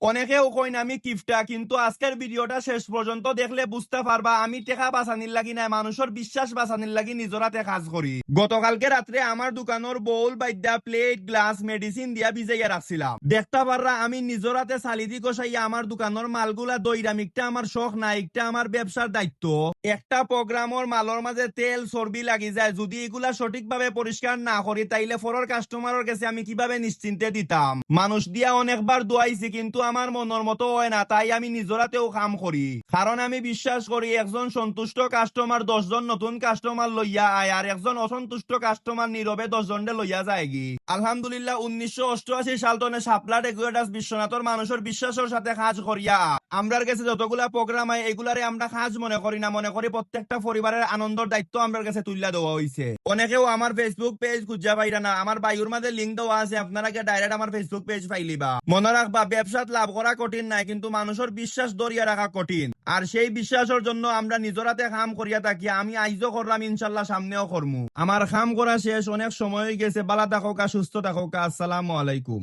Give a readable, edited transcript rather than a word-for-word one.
অনেকেও coin আমি কিফটা, কিন্তু আজকের ভিডিওটা শেষ পর্যন্ত দেখলে বুঝতে পারবা আমি টেকা বাঁচানির লাগি না, মানুষের বিশ্বাস বাঁচানির লাগি নিজরাতে কাজ করি। গতকালকে রাত্রে আমার দোকানের বউল বাইদ্যা প্লেট গ্লাস মেডিসিন দিয়া ভিজাইয়া রাখছিলাম। দেখতে পাররা আমি নিজরাতে চালিদি কষাইয়া আমার দোকানের মালগুলা দইরাম। একটা আমার শখ না, একটা আমার ব্যবসার দায়িত্ব। একটা প্রোগ্রামের মালের মাঝে তেল চর্বি লাগি যায়, যদি এগুলা সঠিকভাবে পরিষ্কার না করি তাইলে ফরর কাস্টমারের কাছে আমি কিভাবে নিশ্চিন্তে দিতাম। মানুষ দিয়া অনেকবার দোয়াইছি, কিন্তু আমার মনের মতো হয় না, তাই আমি নিজরাতেও কাম করি। কারণ আমি বিশ্বাস করি একজন সন্তুষ্ট কাস্টমার 10 জন নতুন কাস্টমার লইয়া আয়, আর একজন অসন্তুষ্ট কাস্টমার নীরবে 10 জনকে লইয়া যায়গি। আলহামদুলিল্লাহ 1988 সাল তনে শাপলা ডেকোরেটার্স বিশ্বনাথর মানুষের বিশ্বাসের সাথে কাজ করিয়া আমরার কাছে যতগুলা প্রোগ্রাম হয় এগুলারে আমরা কাজ মনে করি না, মনে করি প্রত্যেকটা পরিবারের আনন্দের দায়িত্ব আমরার কাছে তুলিয়া দেওয়া হয়েছে। অনেকেও আমার ফেসবুক পেজ খুঁজা পাইরা না, আমার বায়ুর মাঝে লিঙ্ক দেওয়া আছে, আপনারা ডাইরেক্ট আমার ফেসবুক পেজ পাইলিবা। মনে রাখবা ব্যবসাত লাভ করা কঠিন নাই, কিন্তু মানুষের বিশ্বাস ধরিয়া রাখা কঠিন। আর সেই বিশ্বাসের জন্য আমরা নিজরাতে কাম করিয়া থাকি। আমি আইজও করলাম, ইনশাল্লাহ সামনেও করমু। আমার কাম করা শেষ, অনেক সময় হয়ে গেছে। ভালো থাকুক, সুস্থ থাকুক। আসসালামু আলাইকুম।